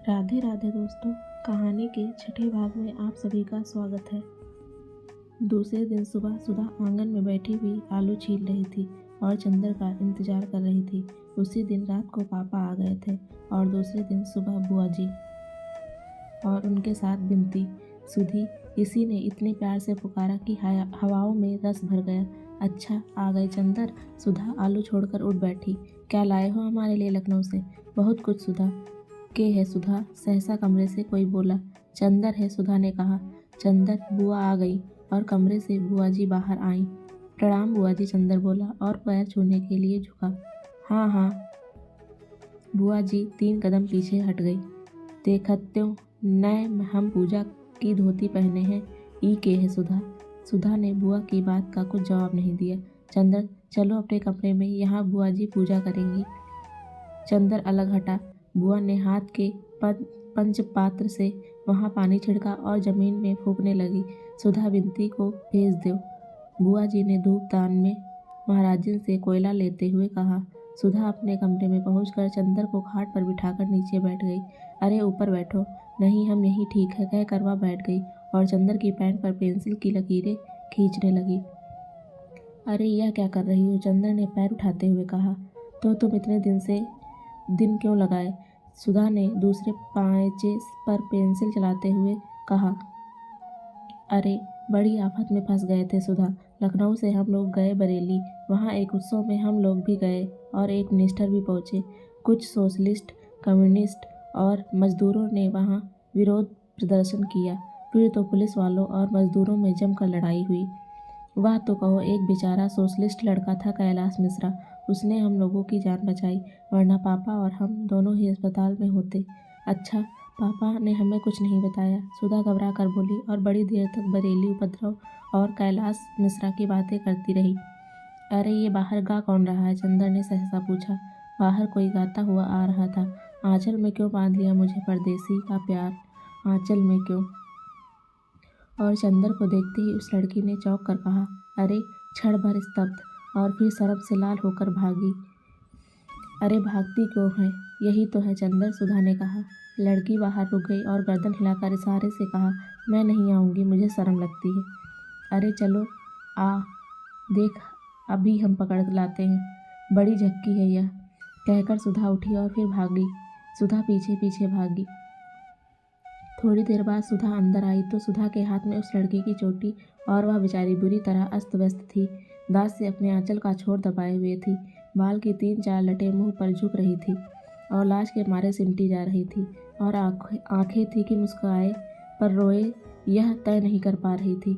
राधे राधे दोस्तों, कहानी के छठे भाग में आप सभी का स्वागत है। दूसरे दिन सुबह सुधा आंगन में बैठी हुई आलू छील रही थी और चंदर का इंतजार कर रही थी। उसी दिन रात को पापा आ गए थे और दूसरे दिन सुबह बुआ जी और उनके साथ बिनती सुधी। इसी ने इतने प्यार से पुकारा कि हवाओं में रस भर गया। अच्छा आ गए चंदर। सुधा आलू छोड़कर उठ बैठी। क्या लाए हो हमारे लिए लखनऊ से? बहुत कुछ सुधा। के है सुधा? सहसा कमरे से कोई बोला। चंदर है, सुधा ने कहा। चंदर, बुआ आ गई। और कमरे से बुआ जी बाहर आईं। प्रणाम बुआ जी, चंदर बोला और पैर छूने के लिए झुका। हाँ हाँ। बुआ जी 3 कदम पीछे हट गई। देखत्यो नए हम पूजा की धोती पहने हैं। ई के है सुधा। सुधा ने बुआ की बात का कुछ जवाब नहीं दिया। चंदर, चलो अपने कमरे में, यहाँ बुआ जी पूजा करेंगी। चंदर अलग हटा। बुआ ने हाथ के पंचपात्र से वहाँ पानी छिड़का और जमीन में फूंकने लगी। सुधा, बिनती को भेज दो। बुआ जी ने धूपदान में महाराजिन से कोयला लेते हुए कहा। सुधा अपने कमरे में पहुंचकर चंदर को खाट पर बिठाकर नीचे बैठ गई। अरे ऊपर बैठो। नहीं, हम यहीं ठीक है, कहकर वह बैठ गई और चंदर की पैंट पर पेंसिल की लकीरें खींचने लगी। अरे यह क्या कर रही हो? चंदर ने पैर उठाते हुए कहा। तो तुम इतने दिन क्यों लगाए? सुधा ने दूसरे पांचे पर पेंसिल चलाते हुए कहा। अरे बड़ी आफत में फंस गए थे सुधा। लखनऊ से हम लोग गए बरेली। वहाँ एक उत्सव में हम लोग भी गए और एक मिनिस्टर भी पहुँचे। कुछ सोशलिस्ट, कम्युनिस्ट और मजदूरों ने वहाँ विरोध प्रदर्शन किया। फिर तो पुलिस वालों और मजदूरों में जमकर लड़ाई हुई। वह तो कहो, एक बेचारा सोशलिस्ट लड़का था, कैलाश मिश्रा। उसने हम लोगों की जान बचाई, वरना पापा और हम दोनों ही अस्पताल में होते। अच्छा, पापा ने हमें कुछ नहीं बताया, सुधा घबरा कर बोली और बड़ी देर तक बरेली उपद्रव और कैलाश मिश्रा की बातें करती रही। अरे ये बाहर गा कौन रहा है? चंदर ने सहसा पूछा। बाहर कोई गाता हुआ आ रहा था। आंचल में क्यों बांध लिया मुझे परदेसी का प्यार? आंचल में क्यों? और चंदर को देखते ही उस लड़की ने चौंक कर कहा। अरे! क्षण भर स्तब्ध और फिर शर्म से लाल होकर भागी। अरे भागती क्यों है? यही तो है चंदर, सुधा ने कहा। लड़की बाहर रुक गई और गर्दन हिलाकर इशारे से कहा, मैं नहीं आऊँगी, मुझे शर्म लगती है। अरे चलो आ, देख अभी हम पकड़ लाते हैं। बड़ी झक्की है यह, कहकर सुधा उठी और फिर भागी। सुधा पीछे पीछे भागी। थोड़ी देर बाद सुधा अंदर आई तो सुधा के हाथ में उस लड़की की चोटी और वह बेचारी बुरी तरह अस्त व्यस्त थी। दांत से अपने आंचल का छोर दबाए हुए थी। बाल की 3-4 लटें मुंह पर झुक रही थी और लाज के मारे सिमटी जा रही थी और आंखें थी कि मुस्कुराए पर रोए यह तय नहीं कर पा रही थी।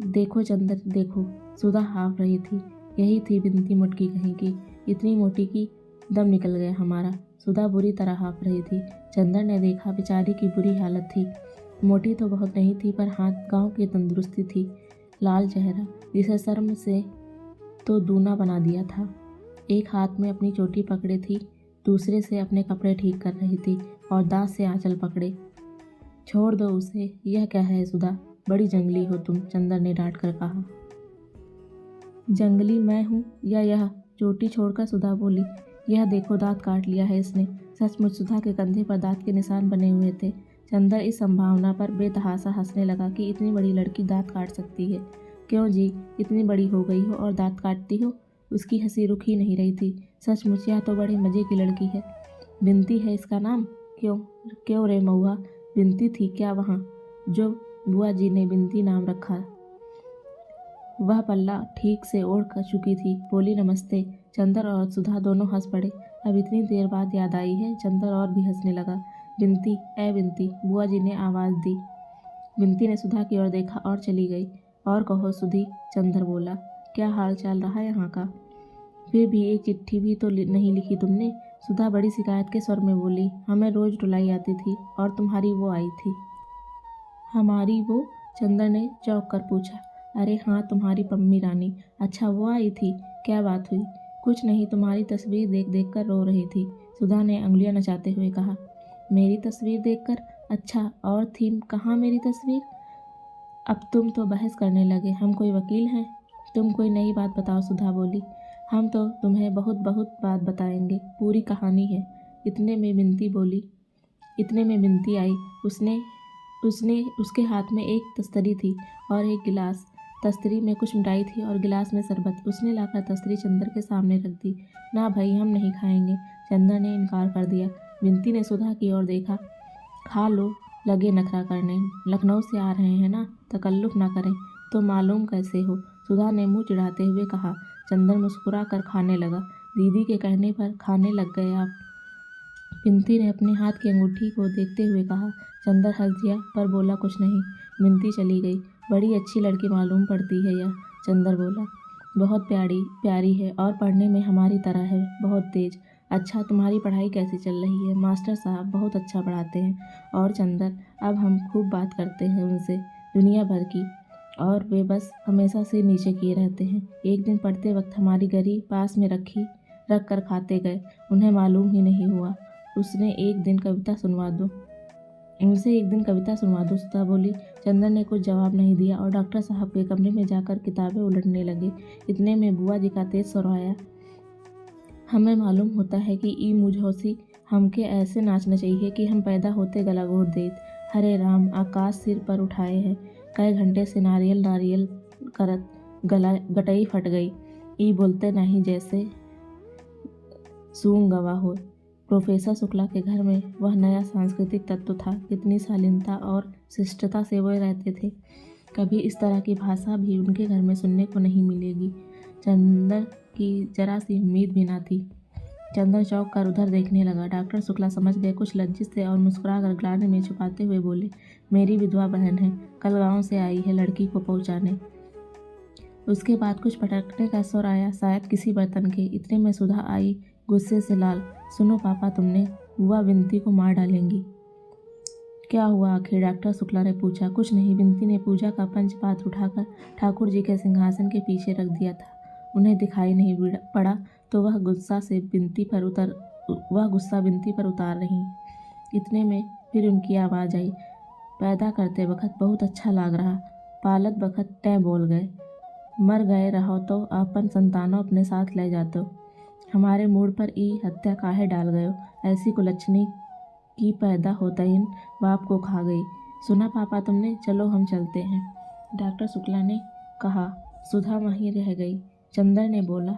देखो चंदर देखो, सुधा हाँफ रही थी। यही थी बिनती मुटकी कहीं की, इतनी मोटी कि दम निकल गया हमारा। सुधा बुरी तरह हाँफ रही थी। चंदर ने देखा बेचारी की बुरी हालत थी। मोटी तो बहुत नहीं थी पर हाथ गांव की तंदुरुस्ती थी। लाल चेहरा जिसे शर्म से तो दूना बना दिया था। एक हाथ में अपनी चोटी पकड़े थी, दूसरे से अपने कपड़े ठीक कर रही थी और दांत से आंचल पकड़े। छोड़ दो उसे। यह क्या है सुधा, बड़ी जंगली हो तुम, चंदर ने डांट कर कहा। जंगली मैं हूँ या यह? चोटी छोड़कर सुधा बोली। यह देखो, दांत काट लिया है इसने। सचमुच सुधा के कंधे पर दांत के निशान बने हुए थे। चंदर इस संभावना पर बेतहासा हंसने लगा कि इतनी बड़ी लड़की दांत काट सकती है। क्यों जी, इतनी बड़ी हो गई हो और दांत काटती हो? उसकी हंसी रुक ही नहीं रही थी। सचमुच यह तो बड़े मजे की लड़की है। बिनती है इसका नाम? क्यों क्यों रे मऊआ, बिनती थी क्या वहाँ जो बुआ जी ने बिनती नाम रखा? वह पल्ला ठीक से ओढ़ कर चुकी थी। बोली नमस्ते। चंदर और सुधा दोनों हंस पड़े। अब इतनी देर बाद याद आई है। चंदर और भी हंसने लगा। बिनती, ए बिनती, बुआ जी ने आवाज़ दी। बिनती ने सुधा की ओर देखा और चली गई। और कहो सुधी, चंदर बोला, क्या हाल चाल रहा यहाँ का? फिर भी एक चिट्ठी भी तो नहीं लिखी तुमने? सुधा बड़ी शिकायत के स्वर में बोली। हमें रोज रुलाई आती थी और तुम्हारी वो आई थी। हमारी वो? चंदर ने चौंक कर पूछा। अरे हाँ, तुम्हारी पम्मी रानी। अच्छा वो आई थी, क्या बात हुई? कुछ नहीं, तुम्हारी तस्वीर देख देख कर रो रही थी, सुधा ने उंगलियां नचाते हुए कहा। मेरी तस्वीर देखकर? अच्छा, और थी कहाँ मेरी तस्वीर? अब तुम तो बहस करने लगे। हम कोई वकील हैं? तुम कोई नई बात बताओ, सुधा बोली। हम तो तुम्हें बहुत बहुत बात बताएंगे, पूरी कहानी है। इतने में बिनती बोली। इतने में बिनती आई। उसने उसने उसके हाथ में एक तस्तरी थी और एक गिलास। तस्तरी में कुछ मिठाई थी और गिलास में शरबत। उसने लाकर तस्तरी चंदर के सामने रख दी। ना भाई, हम नहीं खाएंगे, चंदर ने इनकार कर दिया। बिनती ने सुधा की ओर देखा। खा लो, लगे नखरा करने। लखनऊ से आ रहे हैं ना, तकल्लुफ ना करें। तो मालूम कैसे हो, सुधा ने मुंह चिढ़ाते हुए कहा। चंदर मुस्कुरा कर खाने लगा। दीदी के कहने पर खाने लग गए आप? बिनती ने अपने हाथ की अंगूठी को देखते हुए कहा। चंदर हंस दिया पर बोला कुछ नहीं। बिनती चली गई। बड़ी अच्छी लड़की मालूम पड़ती है यह, चंदर बोला। बहुत प्यारी है और पढ़ने में हमारी तरह है, बहुत तेज। अच्छा, तुम्हारी पढ़ाई कैसी चल रही है? मास्टर साहब बहुत अच्छा पढ़ाते हैं। और चंदर, अब हम खूब बात करते हैं उनसे, दुनिया भर की, और वे बस हमेशा से नीचे किए रहते हैं। एक दिन पढ़ते वक्त हमारी गरी पास में रख कर खाते गए, उन्हें मालूम ही नहीं हुआ। उनसे एक दिन कविता सुनवा दो, सुधा बोली। चंदर ने कुछ जवाब नहीं दिया और डॉक्टर साहब के कमरे में जाकर किताबें उलटने लगे। इतने में बुआ जी का तेज स्वर आया। हमें मालूम होता है कि ई मुझौसी हमके ऐसे नाचना चाहिए कि हम पैदा होते गला घोट देत। हरे राम, आकाश सिर पर उठाए है, कई घंटे से नारियल करत गला गटई फट गई। ई बोलते नहीं जैसे सूंग गवा हो। प्रोफेसर शुक्ला के घर में वह नया सांस्कृतिक तत्व था। कितनी शालीनता और शिष्टता से वे रहते थे। कभी इस तरह की भाषा भी उनके घर में सुनने को नहीं मिलेगी। चंदर की जरा सी उम्मीद भी ना थी। चंदर चौंक कर उधर देखने लगा। डॉक्टर शुक्ला समझ गए, कुछ लज्जित से, और मुस्कुराकर ग्लानि में छुपाते हुए बोले, मेरी विधवा बहन है, कल गांव से आई है लड़की को पहुंचाने। उसके बाद कुछ पटकने का स्वर आया, शायद किसी बर्तन के। इतने में सुधा आई, गुस्से से लाल। सुनो पापा, तुमने बुआ बिनती को मार डालेंगी। क्या हुआ आखिर? डॉक्टर शुक्ला ने पूछा। कुछ नहीं, बिनती ने पूजा का पंचपात्र उठाकर ठाकुर जी के सिंहासन के पीछे रख दिया था। उन्हें दिखाई नहीं पड़ा तो वह गुस्सा बिनती पर उतार रही। इतने में फिर उनकी आवाज़ आई, पैदा करते वक्त बहुत अच्छा लग रहा, पालत वक्त तय बोल गए, मर गए रहो तो अपन संतानों अपने साथ ले जाते हो। हमारे मूड पर ई हत्या काहे डाल गयो? ऐसी कुलच्छनी की पैदा होता ही बाप को खा गई। सुना पापा तुमने? चलो हम चलते हैं, डॉक्टर शुक्ला ने कहा। सुधा वहीं रह गई। चंदर ने बोला,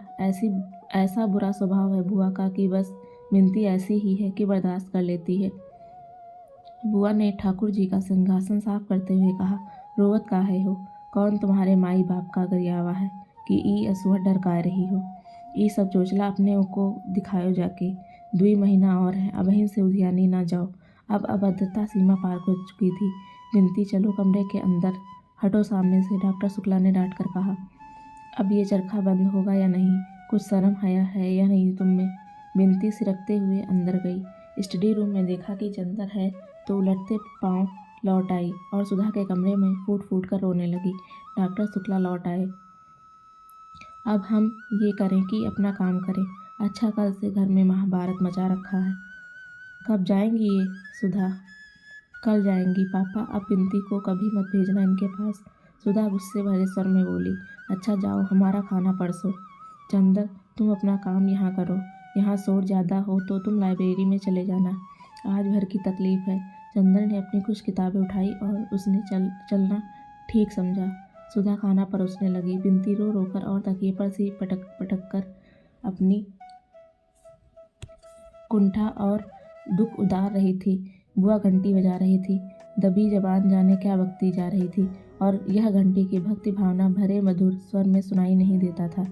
ऐसा बुरा स्वभाव है बुआ का कि बस बिनती ऐसी ही है कि बर्दाश्त कर लेती है। बुआ ने ठाकुर जी का सिंहासन साफ करते हुए कहा, रोवत काहे हो? कौन तुम्हारे माई बाप का गरियावा है कि ई असुआ डरका रही हो? ई सब चोचला अपने को दिखायो जाके। 2 महीना और है, अबहिन से उधियानी ना जाओ। अब अभद्रता सीमा पार हो चुकी थी। बिनती, चलो कमरे के अंदर, हटो सामने से, डॉक्टर शुक्ला ने डांट कर कहा। अब ये चरखा बंद होगा या नहीं? कुछ शर्म हया है या नहीं तुम में? बिनती सिरकते हुए अंदर गई। स्टडी रूम में देखा कि चंदर है तो उलटते पाँव लौट आई और सुधा के कमरे में फूट फूट कर रोने लगी। डॉक्टर शुक्ला लौट आए। अब हम ये करें कि अपना काम करें। अच्छा, कल से घर में महाभारत मचा रखा है। कब जाएंगी ये सुधा? कल जाएंगी पापा, अब बिनती को कभी मत भेजना इनके पास। सुधा गुस्से भरे स्वर में बोली। अच्छा जाओ, हमारा खाना परसों। चंदर, तुम अपना काम यहाँ करो। यहाँ शोर ज़्यादा हो तो तुम लाइब्रेरी में चले जाना, आज भर की तकलीफ़ है। चंदर ने अपनी कुछ किताबें उठाई और उसने चलना ठीक समझा। सुधा खाना परोसने लगी। बिनती रो रो कर और तकिए पर सिर पटक कर अपनी कुंठा और दुख उतार रही थी। बुआ घंटी बजा रही थी। दबी जबान जाने क्या बकती जा रही थी और यह घंटी की भक्ति भावना भरे मधुर स्वर में सुनाई नहीं देता था।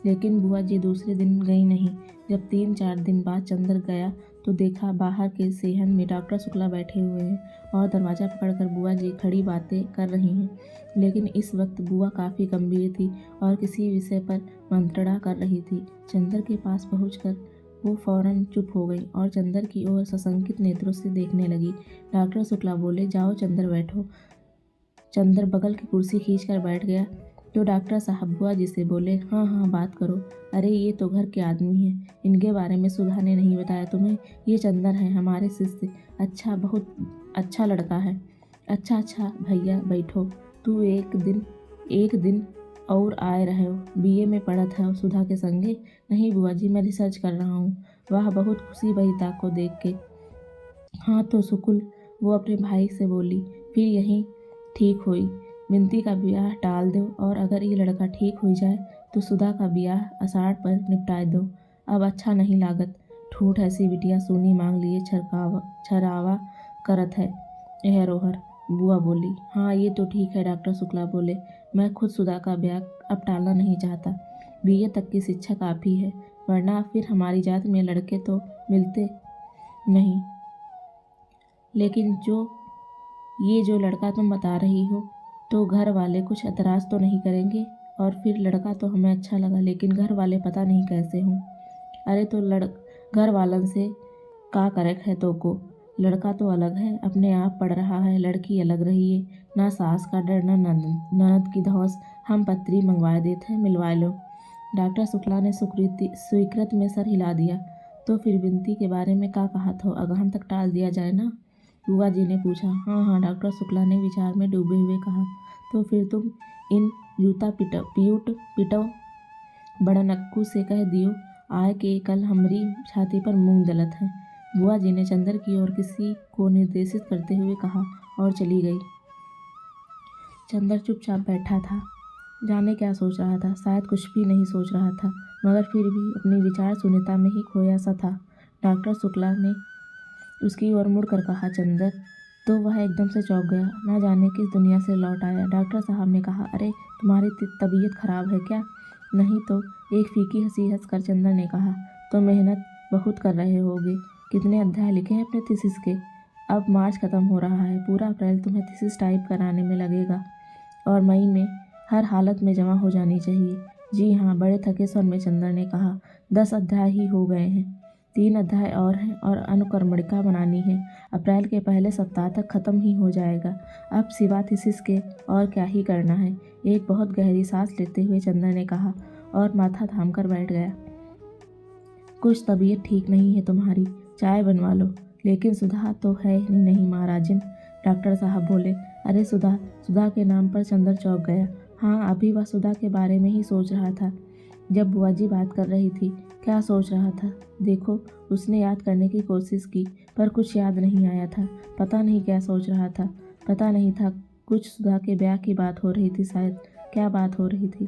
लेकिन बुआ जी दूसरे दिन गई नहीं। जब 3-4 दिन बाद चंदर गया तो देखा बाहर के सेहन में डॉक्टर शुक्ला बैठे हुए हैं और दरवाज़ा पकड़कर बुआ जी खड़ी बातें कर रही हैं। लेकिन इस वक्त बुआ काफ़ी गंभीर थी और किसी विषय पर मंत्रणा कर रही थी। चंदर के पास पहुंचकर वो फौरन चुप हो गई और चंदर की ओर सशंकित नेत्रों से देखने लगी। डॉक्टर शुक्ला बोले, जाओ चंदर बैठो। चंदर बगल की कुर्सी खींचकर बैठ गया तो डॉक्टर साहब बुआ जी से बोले, हाँ हाँ बात करो। अरे ये तो घर के आदमी हैं, इनके बारे में सुधा ने नहीं बताया तुम्हें? ये चंदर है, हमारे शिष्य। अच्छा, बहुत अच्छा लड़का है। अच्छा भैया बैठो। तू एक दिन और आए रहे हो, बीए में पढ़त है सुधा के संगे? नहीं बुआ जी, मैं रिसर्च कर रहा हूँ। वाह, बहुत खुशी भई ताको देख के। हाँ तो सुकुल, वो अपने भाई से बोली। फिर यहीं ठीक हुई। बिनती का ब्याह टाल दो और अगर ये लड़का ठीक हो जाए तो सुधा का ब्याह आषाढ़ पर निपटाए दो। अब अच्छा नहीं लागत। ठूठ ऐसी बिटिया सोनी मांग लिए छरावा करत है यह रोहर। बुआ बोली। हाँ ये तो ठीक है, डॉक्टर शुक्ला बोले। मैं खुद सुधा का ब्याह अब टालना नहीं चाहता। बीए तक की शिक्षा काफ़ी है, वरना फिर हमारी जात में लड़के तो मिलते नहीं। लेकिन ये जो लड़का तुम बता रही हो, तो घर वाले कुछ एतराज़ तो नहीं करेंगे? और फिर लड़का तो हमें अच्छा लगा, लेकिन घर वाले पता नहीं कैसे हों। अरे तो घर वालन से का करक है तो को। लड़का तो अलग है, अपने आप पढ़ रहा है, लड़की अलग रही है। ना सास का डर, ना ननद की धौस। हम पत्री मंगवा देते हैं, मिलवा लो। डॉक्टर शुक्ला ने स्वीकृत में सर हिला दिया। तो फिर विनती के बारे में का कहा था, अगहन तक टाल दिया जाए ना? बुआ जी ने पूछा। हाँ हाँ, डॉक्टर शुक्ला ने विचार में डूबे हुए कहा। तो फिर तुम इन जूता पिटो बड़नक्कू से कह दियो आए के कल हमारी छाती पर मूंग दलत है। बुआ जी ने चंदर की ओर किसी को निर्देशित करते हुए कहा और चली गई। चंदर चुपचाप बैठा था। जाने क्या सोच रहा था, शायद कुछ भी नहीं सोच रहा था, मगर फिर भी अपनी विचार शून्यता में ही खोया सा था। डॉक्टर शुक्ला ने उसकी ओर मुड़कर कहा, चंदर। तो वह एकदम से चौंक गया, ना जाने किस दुनिया से लौट आया। डॉक्टर साहब ने कहा, अरे तुम्हारी तबीयत खराब है क्या? नहीं तो, एक फीकी हंसी हंसकर चंदर ने कहा। तो मेहनत बहुत कर रहे होगे। कितने अध्याय लिखे हैं अपने थीसिस के? अब मार्च खत्म हो रहा है, पूरा अप्रैल तुम्हें थीसिस टाइप कराने में लगेगा और मई में हर हालत में जमा हो जानी चाहिए। जी हाँ, बड़े थके स्वर में चंदर ने कहा। 10 अध्याय ही हो गए हैं, 3 अध्याय और हैं और अनुक्रमणिका बनानी है। अप्रैल के पहले सप्ताह तक खत्म ही हो जाएगा। अब सिवा थीसिस के और क्या ही करना है। एक बहुत गहरी सांस लेते हुए चंदर ने कहा और माथा थाम कर बैठ गया। कुछ तबीयत ठीक नहीं है तुम्हारी, चाय बनवा लो। लेकिन सुधा तो है ही नहीं महाराजिन, डॉक्टर साहब बोले। अरे सुधा? सुधा के नाम पर चंदर चौंक गया। हाँ, अभी वह सुधा के बारे में ही सोच रहा था जब बुआ जी बात कर रही थी। क्या सोच रहा था? देखो, उसने याद करने की कोशिश की, पर कुछ याद नहीं आया था। पता नहीं क्या सोच रहा था, पता नहीं था। कुछ सुधा के ब्याह की बात हो रही थी शायद। क्या बात हो रही थी?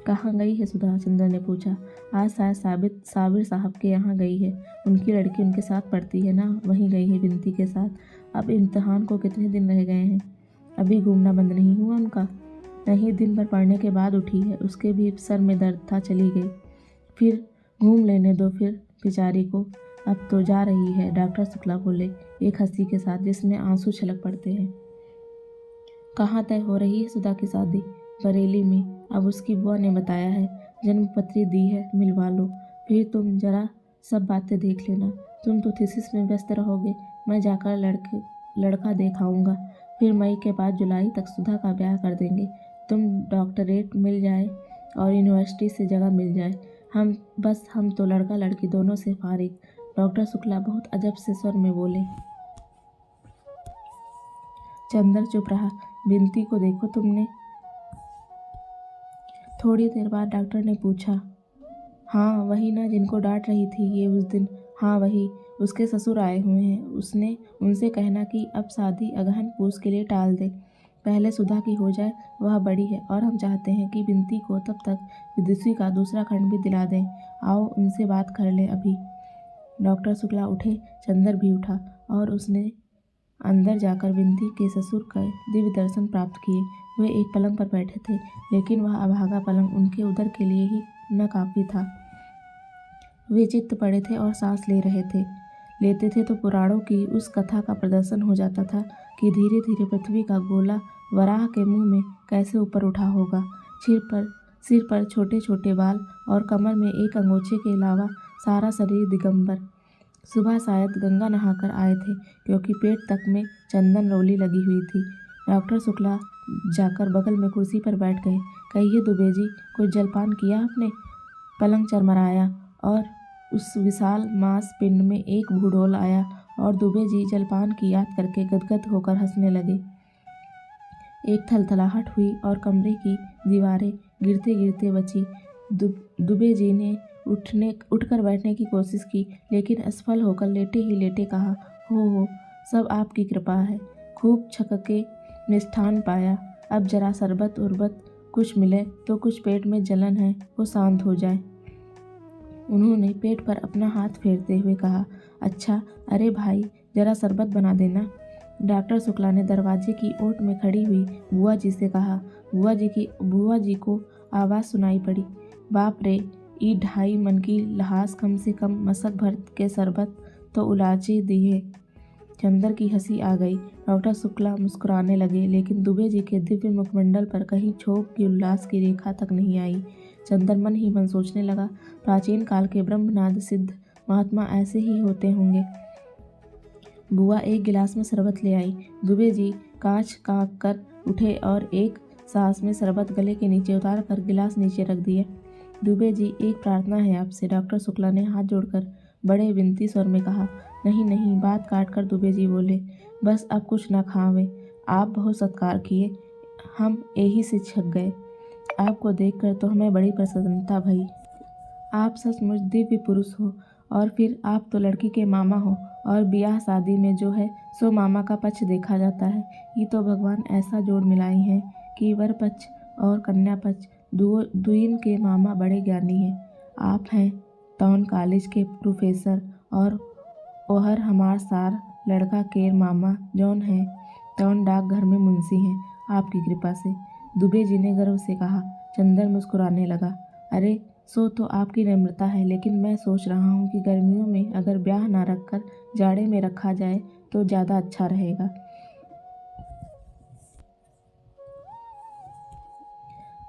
कहाँ गई है सुधा? चंदर ने पूछा। आज शायद साबिर साहब के यहाँ गई है। उनकी लड़की उनके साथ पढ़ती है ना, वहीं गई है बिनती के साथ। अब इम्तिहान को कितने दिन रह गए हैं? अभी घूमना बंद नहीं हुआ उनका? नहीं, दिन भर पढ़ने के बाद उठी है, उसके भी सर में दर्द था, चली गई। फिर घूम लेने दो फिर बेचारी को, अब तो जा रही है, डॉक्टर शुक्ला बोले एक हंसी के साथ जिसमें आंसू छलक पड़ते हैं। कहाँ तय हो रही है सुधा की शादी? बरेली में। अब उसकी बुआ ने बताया है, जन्म पत्री दी है, मिलवा लो। फिर तुम जरा सब बातें देख लेना। तुम तो थीसिस में व्यस्त रहोगे, मैं जाकर लड़का देखाऊंगा। फिर मई के बाद जुलाई तक सुधा का ब्याह कर देंगे। तुम डॉक्टरेट मिल जाए और यूनिवर्सिटी से जगह मिल जाए। हम तो लड़का लड़की दोनों से फारिग। डॉक्टर शुक्ला बहुत अजब से स्वर में बोले। चंदर चुप रहा। बिनती को देखो तुमने? थोड़ी देर बाद डॉक्टर ने पूछा। हाँ वही ना, जिनको डांट रही थी ये उस दिन? हाँ वही। उसके ससुर आए हुए हैं। उसने उनसे कहना कि अब शादी अगहन पूस के लिए टाल दे, पहले सुधा की हो जाए। वह बड़ी है और हम चाहते हैं कि बिनती को तब तक विदुषी का दूसरा खंड भी दिला दें। आओ उनसे बात कर लें अभी। डॉक्टर शुक्ला उठे, चंदर भी उठा और उसने अंदर जाकर बिनती के ससुर का दिव्य दर्शन प्राप्त किए। वे एक पलंग पर बैठे थे, लेकिन वह अभागा पलंग उनके उदर के लिए ही न काफ़ी था। वे चित्त पड़े थे और सांस लेते थे तो पुराणों की उस कथा का प्रदर्शन हो जाता था कि धीरे धीरे पृथ्वी का गोला वराह के मुंह में कैसे ऊपर उठा होगा। सिर पर छोटे छोटे बाल और कमर में एक अंगोछे के अलावा सारा शरीर दिगंबर। सुबह शायद गंगा नहाकर आए थे, क्योंकि पेट तक में चंदन रोली लगी हुई थी। डॉक्टर शुक्ला जाकर बगल में कुर्सी पर बैठ गए। कहिए दुबे जी, कुछ जलपान किया आपने? पलंग चरमराया और उस विशाल मांस पिंड में एक भूडोल आया और दुबे जी जलपान की याद करके गदगद होकर हंसने लगे। एक थलथलाहट हुई और कमरे की दीवारें गिरते गिरते बची। दुबे जी ने उठकर बैठने की कोशिश की, लेकिन असफल होकर लेटे ही लेटे कहा, हो सब आपकी कृपा है। खूब छकके मिष्ठान पाया। अब जरा शरबत उरबत कुछ मिले तो कुछ पेट में जलन है वो शांत हो जाए। उन्होंने पेट पर अपना हाथ फेरते हुए कहा, अच्छा अरे भाई जरा शरबत बना देना। डॉक्टर शुक्ला ने दरवाजे की ओट में खड़ी हुई बुआ जी से कहा। बुआ जी को आवाज़ सुनाई पड़ी, बाप रे ई 2.5 मन की लहास कम से कम मसक भर के शरबत तो उलाचे दिए। चंदर की हंसी आ गई। डॉक्टर शुक्ला मुस्कुराने लगे, लेकिन दुबे जी के दिव्य मुखमंडल पर कहीं क्षोभ की उल्लास की रेखा तक नहीं आई। चंदर मन ही मन सोचने लगा, प्राचीन काल के ब्रह्मनाद सिद्ध महात्मा ऐसे ही होते होंगे। बुआ एक गिलास में शरबत ले आई। दुबे जी कांच कांप कर उठे और एक सांस में शरबत गले के नीचे उतार कर गिलास नीचे रख दिया। दुबे जी एक प्रार्थना है आपसे, डॉक्टर शुक्ला ने हाथ जोड़कर बड़े विनती स्वर में कहा। नहीं नहीं, बात काट कर दुबे जी बोले, बस अब कुछ ना खावे। आप बहुत सत्कार किए, हम यही से छक गए। आपको देखकर तो हमें बड़ी प्रसन्नता भई। आप सचमुच दिव्य पुरुष हो। और फिर आप तो लड़की के मामा हो, और ब्याह शादी में जो है सो मामा का पक्ष देखा जाता है। ये तो भगवान ऐसा जोड़ मिलाई हैं कि वर पक्ष और कन्या पक्ष दुइन के मामा बड़े ज्ञानी हैं। आप हैं टाउन कॉलेज के प्रोफेसर और ओहर हमार सार लड़का के मामा जौन हैं टाउन डाकघर में मुंशी हैं, आपकी कृपा से। दुबे जी ने गर्व से कहा। चंदर मुस्कुराने लगा। अरे सो तो आपकी नम्रता है, लेकिन मैं सोच रहा हूँ कि गर्मियों में अगर ब्याह ना रखकर जाड़े में रखा जाए तो ज़्यादा अच्छा रहेगा।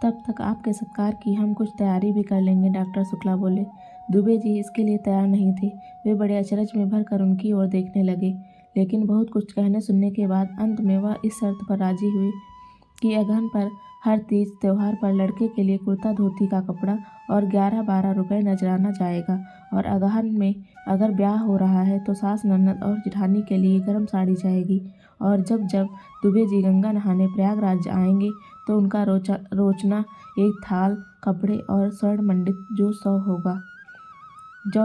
तब तक आपके सत्कार की हम कुछ तैयारी भी कर लेंगे, डॉक्टर शुक्ला बोले। दुबे जी इसके लिए तैयार नहीं थे। वे बड़े अचरज में भर कर उनकी ओर देखने लगे, लेकिन बहुत कुछ कहने सुनने के बाद अंत में वह इस शर्त पर राजी हुए कि अगहन पर हर तीज त्योहार पर लड़के के लिए कुर्ता धोती का कपड़ा और 11-12 रुपये नजराना जाएगा, और अगहन में अगर ब्याह हो रहा है तो सास ननद और जेठानी के लिए गर्म साड़ी जाएगी। और जब जब दुबे जी गंगा नहाने प्रयागराज आएंगे तो उनका रोचना एक थाल कपड़े और स्वर्ण मंडित जौ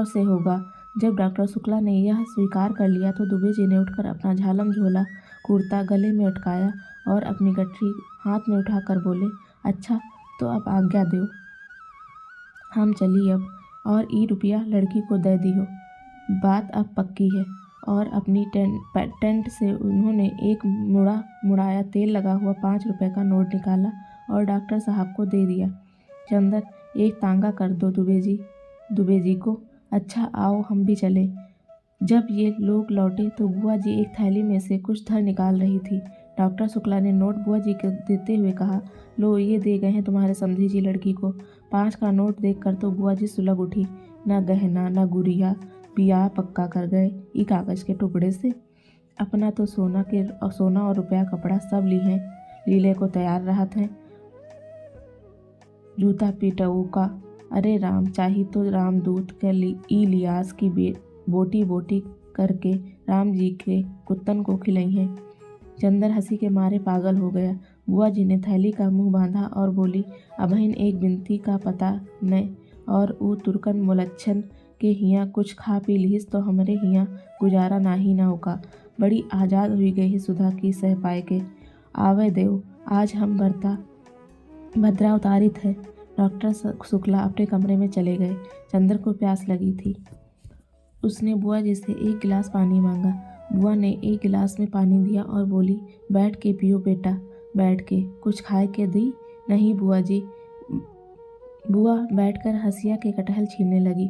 से होगा। जब डॉक्टर शुक्ला ने यह स्वीकार कर लिया तो दुबे जी ने उठकर अपना झालम झोला कुर्ता गले में अटकाया और अपनी गठरी हाथ में उठाकर बोले, अच्छा तो अब आज्ञा दो, हम चली अब, और ई रुपया लड़की को दे दियो। बात अब पक्की है। और अपनी टेंट से उन्होंने एक मुड़ाया तेल लगा हुआ 5 रुपये का नोट निकाला और डॉक्टर साहब को दे दिया। चंदर, एक तांगा कर दो दुबे जी को। अच्छा आओ हम भी चले। जब ये लोग लौटे तो बुआ जी एक थैली में से कुछ धर निकाल रही थी। डॉक्टर शुक्ला ने नोट बुआ जी को देते हुए कहा, लो ये दे गए हैं तुम्हारे समधी जी लड़की को। 5 का नोट देखकर तो बुआ जी सुलग उठी। न गहना न गुड़िया, बियाह पक्का कर गए ई कागज के टुकड़े से। अपना तो सोना और रुपया कपड़ा सब ली हैं, लीले को तैयार रहत हैं। जूता पीटऊ का, अरे राम चाही तो रामदूत के ई लियास की बोटी बोटी करके राम जी के कुत्तन को खिलाई हैं। चंदर हंसी के मारे पागल हो गया। बुआ जी ने थैली का मुंह बांधा और बोली, अबहिन एक बिनती का पता न, और ऊ तुर्कन मुलच्छन के हियाँ कुछ खा पी लिहिस तो हमरे हियाँ गुजारा नाही न होका। बड़ी आज़ाद हुई गई सुधा की सह पाए के। आवे देव, आज हम भद्रा उतारित है। डॉक्टर शुक्ला अपने कमरे में चले गए। चंदर को प्यास लगी थी। उसने बुआ जी से एक गिलास पानी मांगा। बुआ ने एक गिलास में पानी दिया और बोली, बैठ के पियो बेटा, बैठ के। कुछ खाए के दी? नहीं बुआ जी। बुआ बैठकर हंसिया के कटहल छीलने लगी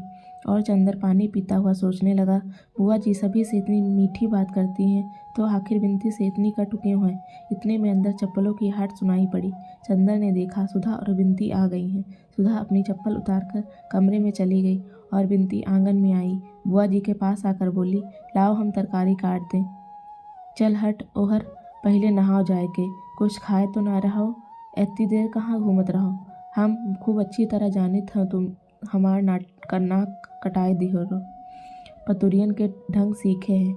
और चंदर पानी पीता हुआ सोचने लगा, बुआ जी सभी से इतनी मीठी बात करती हैं तो आखिर बिनती से इतनी कटु क्यों हैं। इतने में अंदर चप्पलों की आहट सुनाई पड़ी। चंदर ने देखा सुधा और बिनती आ गई हैं। सुधा अपनी चप्पल उतारकर कमरे में चली गई और बिनती आंगन में आई। बुआ जी के पास आकर बोली, लाओ हम तरकारी काट दें। चल हट ओहर, पहले नहाओ जाए के, कुछ खाए तो ना रहो, इतनी देर कहाँ घूमत रहो। हम खूब अच्छी तरह जानित हैं तुम हमार नाक कटाए दिहो पतुरियन के ढंग सीखे हैं।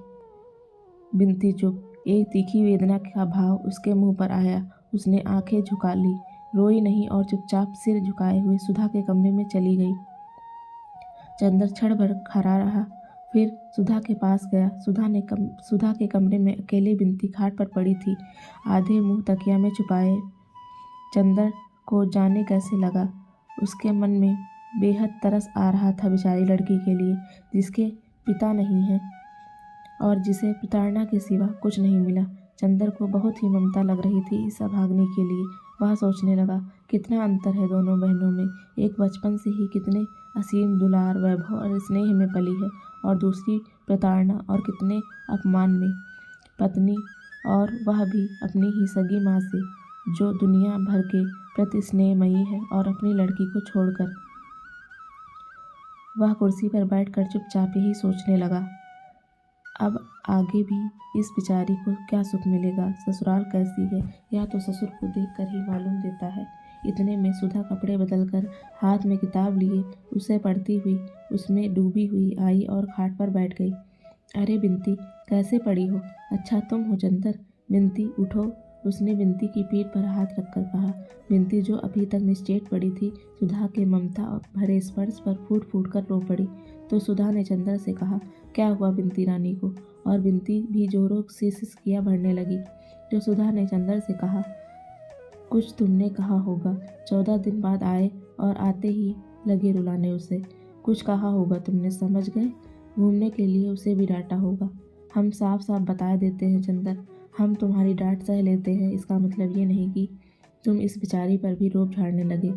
बिनती चुप। एक तीखी वेदना का भाव उसके मुंह पर आया। उसने आंखें झुका ली, रोई नहीं और चुपचाप सिर झुकाए हुए सुधा के कमरे में चली गई। चंदर क्षण भर खड़ा रहा, फिर सुधा के पास गया। सुधा के कमरे में अकेले बिनती खाट पर पड़ी थी, आधे मुंह तकिया में छुपाए। चंदर को जाने कैसे लगा, उसके मन में बेहद तरस आ रहा था बेचारी लड़की के लिए, जिसके पिता नहीं है और जिसे प्रताड़ना के सिवा कुछ नहीं मिला। चंदर को बहुत ही ममता लग रही थी इस अभागिनी के लिए। वह सोचने लगा, कितना अंतर है दोनों बहनों में। एक बचपन से ही कितने असीम दुलार, वैभव और स्नेह में पली है, और दूसरी प्रताड़ना और कितने अपमान में। पत्नी, और वह भी अपनी ही सगी माँ से, जो दुनिया भर के प्रति स्नेहमयी है, और अपनी लड़की को छोड़कर। वह कुर्सी पर बैठकर चुपचाप ही सोचने लगा, अब आगे भी इस बेचारी को क्या सुख मिलेगा। ससुराल कैसी है, या तो ससुर को देखकर ही मालूम देता है। इतने में सुधा कपड़े बदलकर हाथ में किताब लिए उसे पढ़ती हुई, उसमें डूबी हुई आई और खाट पर बैठ गई। अरे बिनती, कैसे पड़ी हो? अच्छा तुम हो चंदर। बिनती उठो, उसने बिनती की पीठ पर हाथ रखकर कहा। बिनती, जो अभी तक निश्चेत पड़ी थी, सुधा के ममता भरे स्पर्श पर फूट फूट कर रो पड़ी। तो सुधा ने चंदर से कहा, क्या हुआ बिनती रानी को? और बिनती भी जोरों से सिसकियां भरने लगी। तो सुधा ने चंदर से कहा, कुछ तुमने कहा होगा। 14 दिन बाद आए और आते ही लगे रुलाने उसे। कुछ कहा होगा तुमने, समझ गए? घूमने के लिए उसे भी डांटा होगा। हम साफ साफ बता देते हैं चंदर, हम तुम्हारी डांट सह लेते हैं, इसका मतलब ये नहीं कि तुम इस बेचारी पर भी रोब झाड़ने लगे।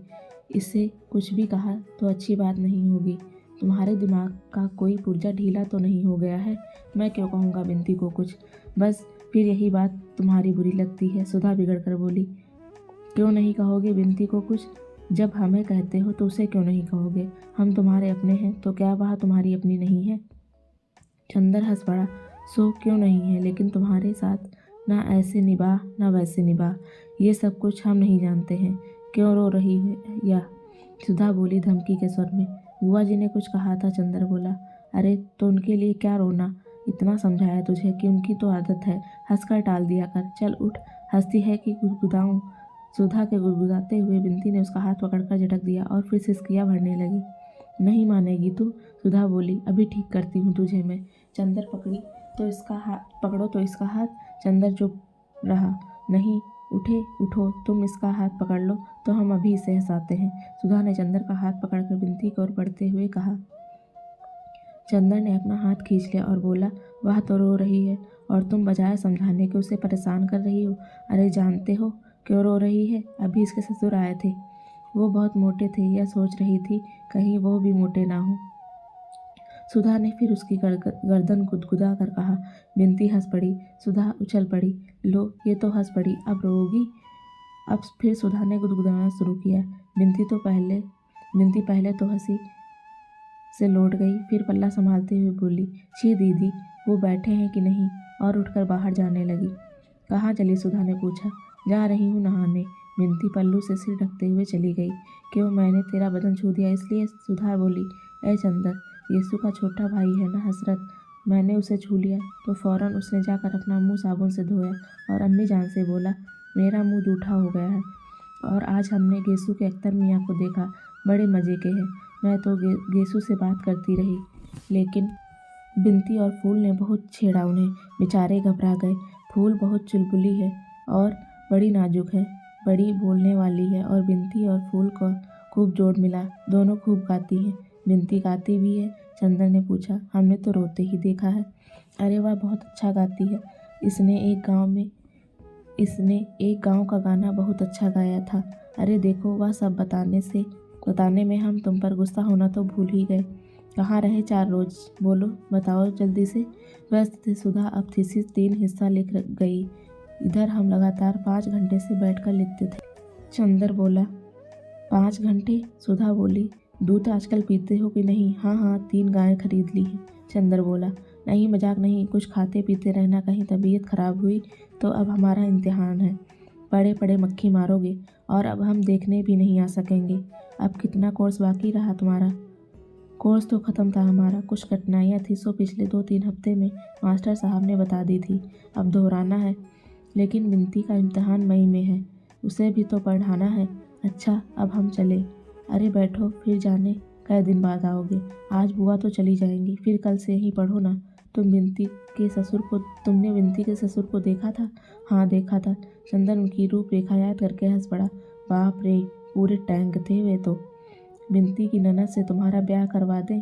इससे कुछ भी कहा तो अच्छी बात नहीं होगी। तुम्हारे दिमाग का कोई पुर्जा ढीला तो नहीं हो गया है? मैं क्यों कहूँगा बिनती को कुछ? बस फिर यही बात तुम्हारी बुरी लगती है। सुधा बिगड़ कर बोली, क्यों नहीं कहोगे बिनती को कुछ? जब हमें कहते हो तो उसे क्यों नहीं कहोगे? हम तुम्हारे अपने हैं, तो क्या वह तुम्हारी अपनी नहीं है? चंदर हंस पड़ा, सो क्यों नहीं है, लेकिन तुम्हारे साथ ना ऐसे निभाह ना वैसे निभाह, ये सब कुछ हम नहीं जानते हैं। क्यों रो रही है? या सुधा बोली धमकी के स्वर में। बुआ जी ने कुछ कहा था, चंदर बोला। अरे तो उनके लिए क्या रोना? इतना समझाया तुझे कि उनकी तो आदत है हंसकर टाल दिया कर। चल उठ, हंसती है कि गुदगुदाऊं? सुधा के गुदगुदाते हुए बिनती ने उसका हाथ पकड़कर झटक दिया और फिर सिसकियां भरने लगी। नहीं मानेगी तू? सुधा बोली, अभी ठीक करती हूँ तुझे मैं। चंदर पकड़ो तो इसका हाथ। चंदर चुप रहा। नहीं, उठो, तुम इसका हाथ पकड़ लो तो हम अभी इसे हंसाते हैं। सुधा ने चंदर का हाथ पकड़कर बिनती की ओर बढ़ते हुए कहा। चंदर ने अपना हाथ खींच लिया और बोला, वह तो रो रही है और तुम बजाय समझाने के उसे परेशान कर रही हो। अरे जानते हो क्यों रो रही है? अभी इसके ससुर आए थे, वो बहुत मोटे थे। यह सोच रही थी कहीं वो भी मोटे ना हो। सुधा ने फिर उसकी गर्दन गुदगुदा कर कहा। बिनती हंस पड़ी। सुधा उछल पड़ी। लो, ये तो हंस पड़ी, अब रोगी? अब फिर सुधा ने गुदगुदाना शुरू किया। बिनती पहले तो हंसी से लौट गई, फिर पल्ला संभालते हुए बोली, छी दीदी, वो बैठे हैं कि नहीं? और उठकर बाहर जाने लगी। कहाँ चली? सुधा ने पूछा। जा रही हूँ नहाने। बिनती पल्लू से सिर ढकते हुए चली गई। क्यों, मैंने तेरा बदन छू दिया इसलिए? सुधा बोली। ए चंदर, यीशु का छोटा भाई है ना हसरत, मैंने उसे छू लिया तो फौरन उसने जाकर अपना मुंह साबुन से धोया और अम्मी जान से बोला, मेरा मुंह जूठा हो गया है। और आज हमने गेसू के अख्तर मियाँ को देखा, बड़े मज़े के हैं। मैं तो गेसू से बात करती रही, लेकिन बिनती और फूल ने बहुत छेड़ा उन्हें। बेचारे घबरा गए। फूल बहुत चुलबुली है और बड़ी नाजुक है, बड़ी बोलने वाली है, और बिनती और फूल को खूब जोड़ मिला। दोनों खूब गाती हैं। बिनती गाती भी है? चंदर ने पूछा। हमने तो रोते ही देखा है। अरे वाह, बहुत अच्छा गाती है। इसने एक गांव का गाना बहुत अच्छा गाया था। अरे देखो, वह सब बताने में हम तुम पर गुस्सा होना तो भूल ही गए। कहाँ रहे 4 रोज? बोलो, बताओ जल्दी से। व्यस्त थे सुधा अब थीसिस 3 हिस्सा लिख गई। इधर हम लगातार 5 घंटे से बैठकर लिखते थे। चंदर बोला। 5 घंटे? सुधा बोली। दूध आजकल पीते हो कि नहीं? हाँ, 3 गायें खरीद ली हैं। चंदर बोला। नहीं, मजाक नहीं, कुछ खाते पीते रहना, कहीं तबीयत खराब हुई तो। अब हमारा इम्तिहान है, पड़े पड़े मक्खी मारोगे और अब हम देखने भी नहीं आ सकेंगे। अब कितना कोर्स बाकी रहा तुम्हारा? कोर्स तो ख़त्म था हमारा, कुछ कठिनाइयाँ थी सो पिछले 2-3 हफ्ते में मास्टर साहब ने बता दी थी, अब दोहराना है। लेकिन बिनती का इम्तिहान मई में है, उसे भी तो पढ़ाना है। अच्छा, अब हम चले? अरे बैठो, फिर जाने कई दिन बाद आओगे। आज बुआ तो चली जाएंगी, फिर कल से ही पढ़ो ना। तुमने बिंती के ससुर को देखा था? हाँ देखा था। चंदर उनकी रूपरेखा याद करके हंस पड़ा। बाप रे, पूरे टैंक थे वे तो। बिंती की ननद से तुम्हारा ब्याह करवा दें?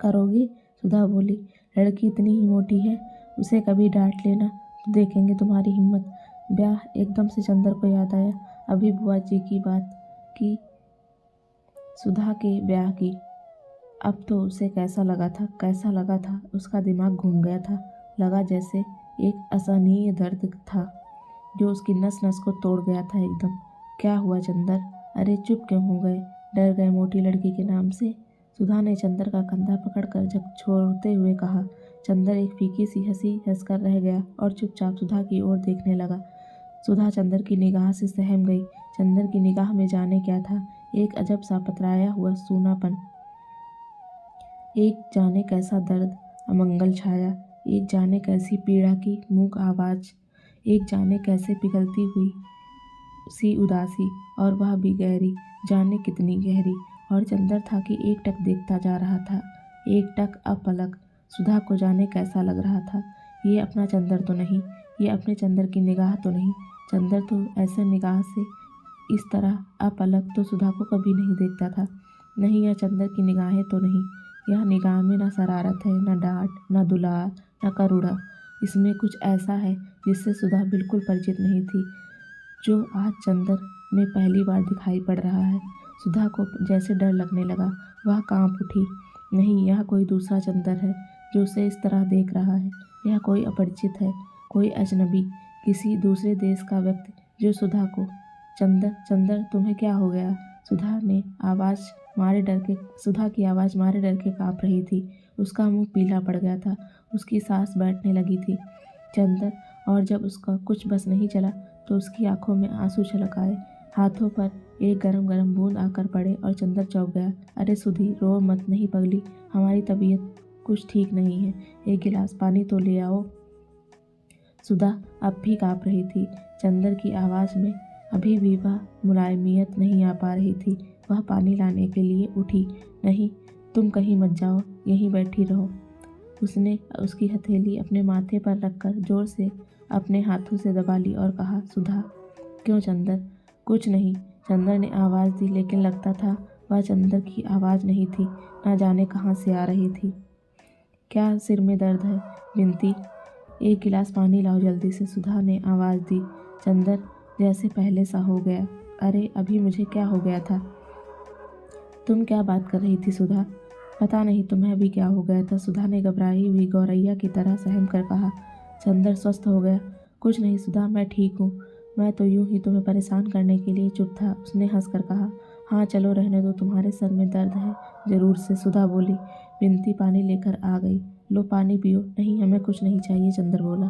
करोगी? सुधा बोली। लड़की इतनी ही मोटी है, उसे कभी डांट लेना तो देखेंगे तुम्हारी हिम्मत। ब्याह? एकदम से चंदर को याद आया, अभी बुआ जी की बात की, सुधा के ब्याह की। अब तो उसे कैसा लगा था, उसका दिमाग घूम गया था। लगा जैसे एक असहनीय दर्द था जो उसकी नस नस को तोड़ गया था एकदम। क्या हुआ चंदर? अरे चुप क्यों हो गए? डर गए मोटी लड़की के नाम से? सुधा ने चंदर का कंधा पकड़कर झकझोरते हुए कहा। चंदर एक फीकी सी हंसी हंसकर रह गया और चुपचाप सुधा की ओर देखने लगा। सुधा चंदर की निगाह से सहम गई। चंदर की निगाह में जाने क्या था, एक अजब सा पतराया हुआ सूनापन, एक जाने कैसा दर्द, अमंगल छाया, एक जाने कैसी पीड़ा की मूक आवाज, एक जाने कैसे पिघलती हुई सी उदासी, और वह भी गहरी, जाने कितनी गहरी। और चंदर था कि एकटक देखता जा रहा था, एकटक अपलक। सुधा को जाने कैसा लग रहा था। ये अपना चंदर तो नहीं, ये अपने चंदर की निगाह तो नहीं। चंदर तो ऐसे निगाह से इस तरह अपलक तो सुधा को कभी नहीं देखता था। नहीं, यह चंदर की निगाहें तो नहीं। यह निगाह में न शरारत है, न डांट, न दुलार, न करुणा। इसमें कुछ ऐसा है जिससे सुधा बिल्कुल परिचित नहीं थी, जो आज चंदर में पहली बार दिखाई पड़ रहा है। सुधा को जैसे डर लगने लगा, वह कांप उठी। नहीं, यह कोई दूसरा चंदर है जो उसे इस तरह देख रहा है। यह कोई अपरिचित है, कोई अजनबी, किसी दूसरे देश का व्यक्ति जो सुधा को। चंदर, चंदर, तुम्हें क्या हो गया? सुधा की आवाज़ मारे डर के काँप रही थी। उसका मुंह पीला पड़ गया था, उसकी सांस बैठने लगी थी। चंदर, और जब उसका कुछ बस नहीं चला तो उसकी आंखों में आंसू छलक आए। हाथों पर एक गरम गरम बूंद आकर पड़े और चंदर चौंक गया। अरे सुधी, रो मत। नहीं पगली, हमारी तबीयत कुछ ठीक नहीं है, एक गिलास पानी तो ले आओ। सुधा अब भी काँप रही थी। चंदर की आवाज़ में अभी भी वह मुलायमियत नहीं आ पा रही थी। वह पानी लाने के लिए उठी। नहीं, तुम कहीं मत जाओ, यहीं बैठी रहो। उसने उसकी हथेली अपने माथे पर रखकर जोर से अपने हाथों से दबा ली और कहा, सुधा। क्यों चंदर? कुछ नहीं। चंदर ने आवाज़ दी, लेकिन लगता था वह चंदर की आवाज़ नहीं थी, न जाने कहाँ से आ रही थी। क्या सिर में दर्द है? बिनती, एक गिलास पानी लाओ जल्दी से, सुधा ने आवाज़ दी। चंदर जैसे पहले सा हो गया। अरे अभी मुझे क्या हो गया था? तुम क्या बात कर रही थी सुधा? पता नहीं तुम्हें अभी क्या हो गया था, सुधा ने घबराई हुई गौरैया की तरह सहम कर कहा। चंदर स्वस्थ हो गया। कुछ नहीं सुधा, मैं ठीक हूँ। मैं तो यूं ही तुम्हें परेशान करने के लिए चुप था, उसने हंस कर कहा। हाँ चलो रहने दो, तुम्हारे सर में दर्द है ज़रूर से, सुधा बोली। बिनती पानी लेकर आ गई। लो पानी पियो। नहीं, हमें कुछ नहीं चाहिए, चंदर बोला।